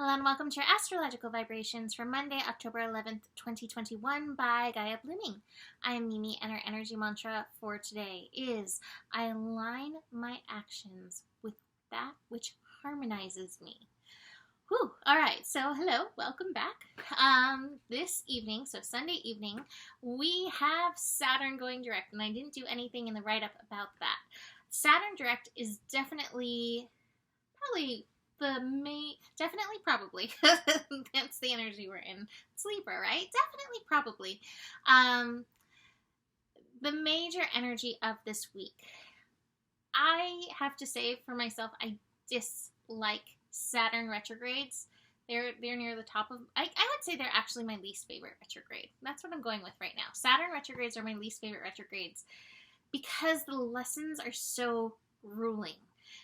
Hello and welcome to your astrological vibrations for Monday, October 11th, 2021 by Gaia Blooming. I am Mimi and our energy mantra for today is I align my actions with that which harmonizes me. Whew. All right, so hello, welcome back. This evening, so Sunday evening, we have Saturn going direct, and I didn't do anything in the write-up about that. Saturn direct is definitely, probably, that's the energy we're in. It's Libra, right? Definitely, probably. The major energy of this week. I have to say for myself, I dislike Saturn retrogrades. They're near the top of, I would say they're actually my least favorite retrograde. That's what I'm going with right now. Saturn retrogrades are my least favorite retrogrades because the lessons are so grueling.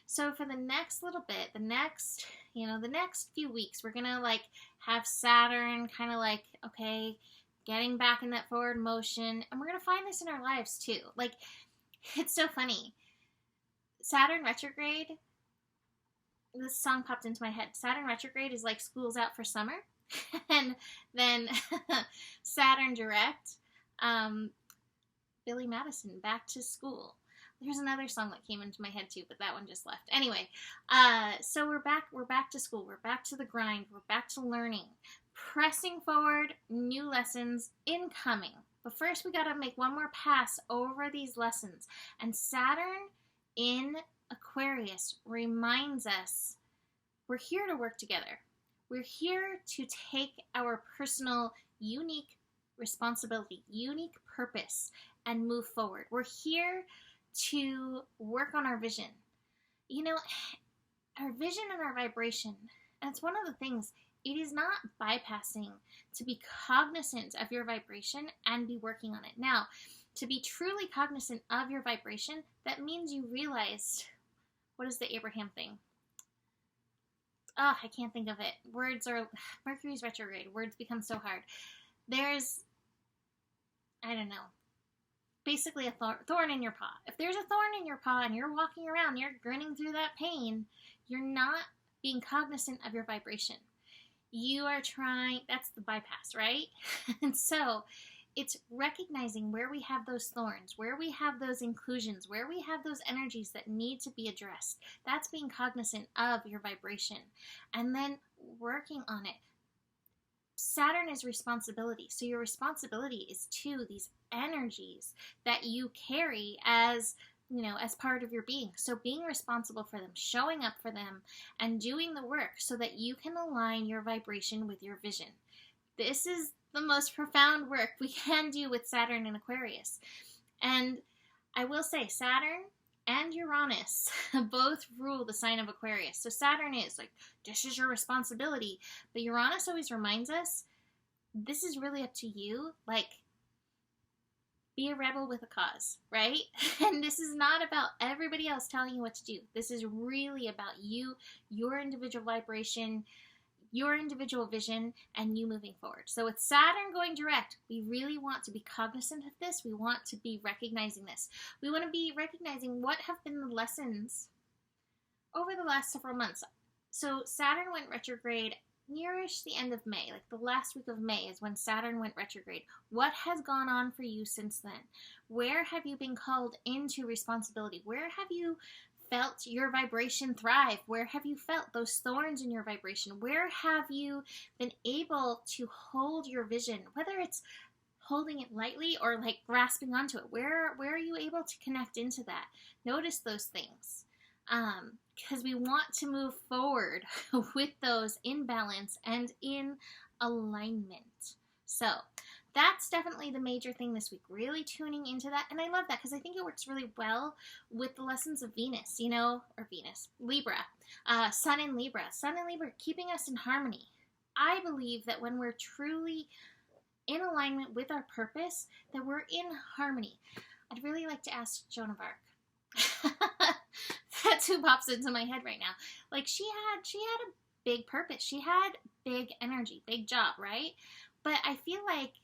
So for the next little bit, the next few weeks, we're going to have Saturn kind of okay, getting back in that forward motion. And we're going to find this in our lives too. It's so funny. Saturn retrograde, this song popped into my head. Saturn retrograde is like school's out for summer. And then Saturn direct, Billy Madison, back to school. There's another song that came into my head too, but that one just left. Anyway, so we're back to school. We're back to the grind. We're back to learning. Pressing forward, new lessons incoming. But first we got to make one more pass over these lessons. And Saturn in Aquarius reminds us we're here to work together. We're here to take our personal, unique responsibility, unique purpose, and move forward. We're here to work on our vision. Our vision and our vibration, and it's one of the things, it is not bypassing to be cognizant of your vibration and be working on it. Now, to be truly cognizant of your vibration, that means you realized, what is the Abraham thing? Oh, I can't think of it. Mercury's retrograde. Words become so hard. There's, I don't know, basically a thorn in your paw. If there's a thorn in your paw and you're walking around, you're grinning through that pain, you're not being cognizant of your vibration. You are trying, that's the bypass, right? And so it's recognizing where we have those thorns, where we have those inclusions, where we have those energies that need to be addressed. That's being cognizant of your vibration and then working on it. Saturn is responsibility. So your responsibility is to these energies that you carry as part of your being. So being responsible for them, showing up for them, and doing the work so that you can align your vibration with your vision. This is the most profound work we can do with Saturn and Aquarius. And I will say Saturn and Uranus both rule the sign of Aquarius. So Saturn is this is your responsibility. But Uranus always reminds us, this is really up to you. Be a rebel with a cause, right? And this is not about everybody else telling you what to do. This is really about you, your individual vibration, your individual vision, and you moving forward. So with Saturn going direct, we really want to be cognizant of this. We want to be recognizing this. We want to be recognizing what have been the lessons over the last several months. So Saturn went retrograde nearish the end of May, the last week of May is when Saturn went retrograde. What has gone on for you since then? Where have you been called into responsibility? Where have you felt your vibration thrive? Where have you felt those thorns in your vibration? Where have you been able to hold your vision, whether it's holding it lightly or grasping onto it? Where are you able to connect into that? Notice those things. Because we want to move forward with those in balance and in alignment. So that's definitely the major thing this week, really tuning into that. And I love that because I think it works really well with the lessons of Venus, Libra, Sun in Libra, keeping us in harmony. I believe that when we're truly in alignment with our purpose, that we're in harmony. I'd really like to ask Joan of Arc. That's who pops into my head right now. She had a big purpose. She had big energy, big job, right? But I feel like,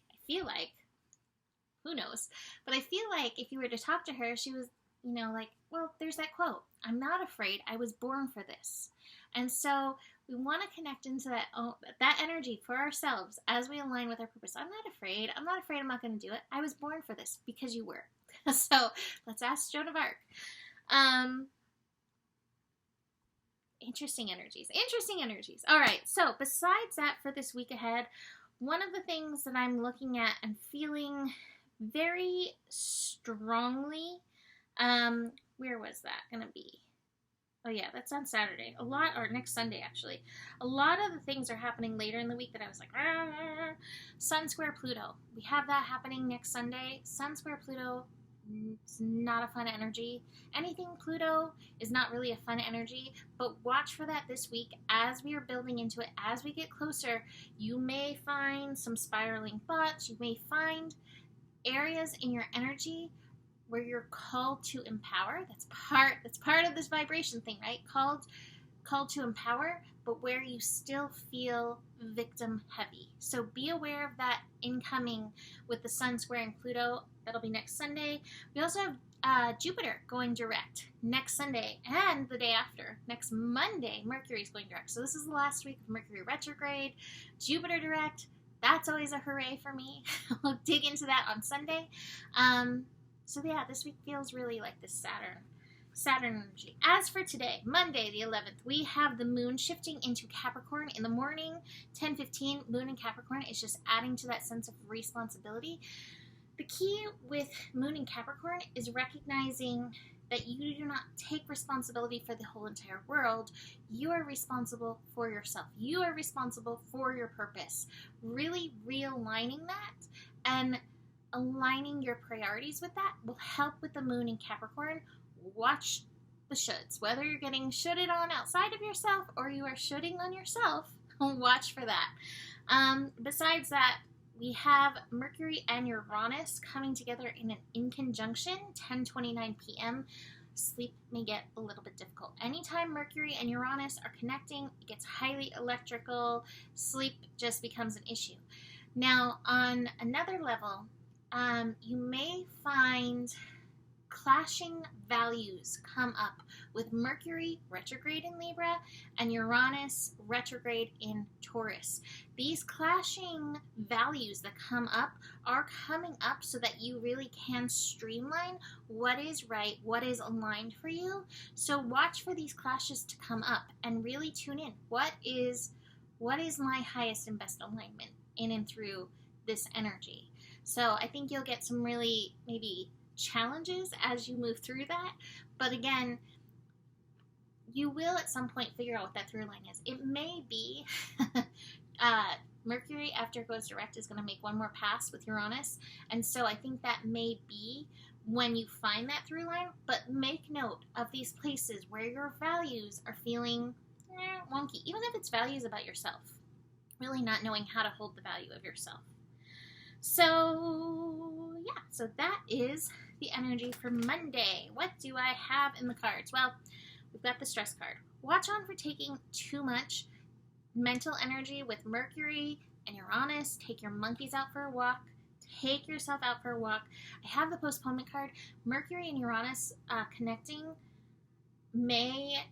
who knows? But I feel like if you were to talk to her, she was, well, there's that quote, I'm not afraid, I was born for this. And so We want to connect into that energy for ourselves as we align with our purpose. I'm not afraid. I'm not afraid I'm not going to do it. I was born for this because you were. So let's ask Joan of Arc. Interesting energies. All right. So besides that, for this week ahead, one of the things that I'm looking at and feeling very strongly, where was that going to be? Oh yeah, that's on Saturday. Or next Sunday actually. A lot of the things are happening later in the week that I was like, Sun square Pluto. We have that happening next Sunday. Sun square Pluto, it's not a fun energy. Anything Pluto is not really a fun energy, but watch for that this week as we are building into it. As we get closer, you may find some spiraling thoughts. You may find areas in your energy where you're called to empower. That's part of this vibration thing, right? Called to empower, but where you still feel victim heavy. So be aware of that incoming with the Sun squaring Pluto. That'll be next Sunday. We also have Jupiter going direct next Sunday and the day after. Next Monday, Mercury's going direct. So this is the last week of Mercury retrograde. Jupiter direct. That's always a hooray for me. We'll dig into that on Sunday. So yeah, this week feels really like this Saturn energy. As for today, Monday the 11th, we have the moon shifting into Capricorn in the morning, 10:15. Moon in Capricorn is just adding to that sense of responsibility. The key with moon in Capricorn is recognizing that you do not take responsibility for the whole entire world. You are responsible for yourself. You are responsible for your purpose. Really realigning that and aligning your priorities with that will help with the moon in Capricorn. Watch the shoulds. Whether you're getting shoulded on outside of yourself or you are shoulding on yourself, watch for that. Besides that, we have Mercury and Uranus coming together in conjunction, 10:29 p.m. Sleep may get a little bit difficult. Anytime Mercury and Uranus are connecting, it gets highly electrical. Sleep just becomes an issue. Now, on another level, you may find clashing values come up with Mercury retrograde in Libra and Uranus retrograde in Taurus. These clashing values that come up are coming up so that you really can streamline what is right, what is aligned for you. So watch for these clashes to come up and really tune in. What is my highest and best alignment in and through this energy? So I think you'll get some really maybe challenges as you move through that. But again, you will at some point figure out what that through line is. It may be Mercury, after it goes direct, is going to make one more pass with Uranus. And so I think that may be when you find that through line. But make note of these places where your values are feeling wonky, even if it's values about yourself. Really not knowing how to hold the value of yourself. So, yeah, so that is the energy for Monday. What do I have in the cards? Well, we've got the stress card. Watch on for taking too much mental energy with Mercury and Uranus. Take your monkeys out for a walk. Take yourself out for a walk. I have the postponement card. Mercury and Uranus connecting may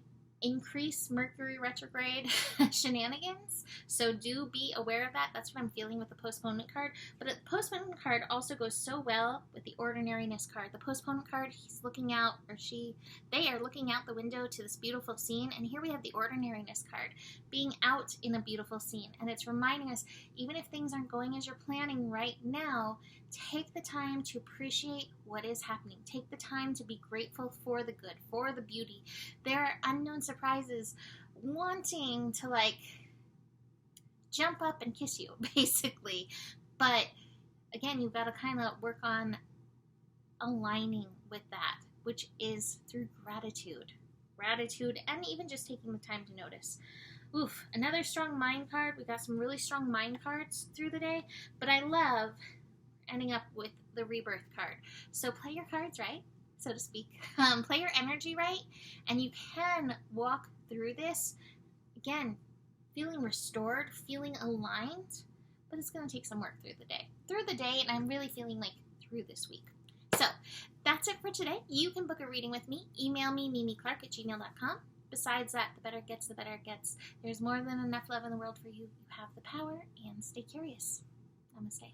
increase Mercury retrograde shenanigans, so do be aware of that. That's what I'm feeling with the postponement card. But the postponement card also goes so well with the ordinariness card. The postponement card, he's looking out, or they are looking out the window to this beautiful scene, and here we have the ordinariness card, being out in a beautiful scene. And it's reminding us, even if things aren't going as you're planning right now, take the time to appreciate what is happening. Take the time to be grateful for the good, for the beauty. There are unknown surprises wanting to jump up and kiss you, basically. But again, you've got to kind of work on aligning with that, which is through gratitude, and even just taking the time to notice. Oof, another strong mind card. We got some really strong mind cards through the day, but I love ending up with the rebirth card. So play your cards right, so to speak. Play your energy right, and you can walk through this, again, feeling restored, feeling aligned, but it's going to take some work through the day, and I'm really feeling like through this week. So that's it for today. You can book a reading with me. Email me, mimiclark@gmail.com. besides that, the better it gets, the better it gets. There's more than enough love in the world for you. You have the power, and stay curious. Namaste.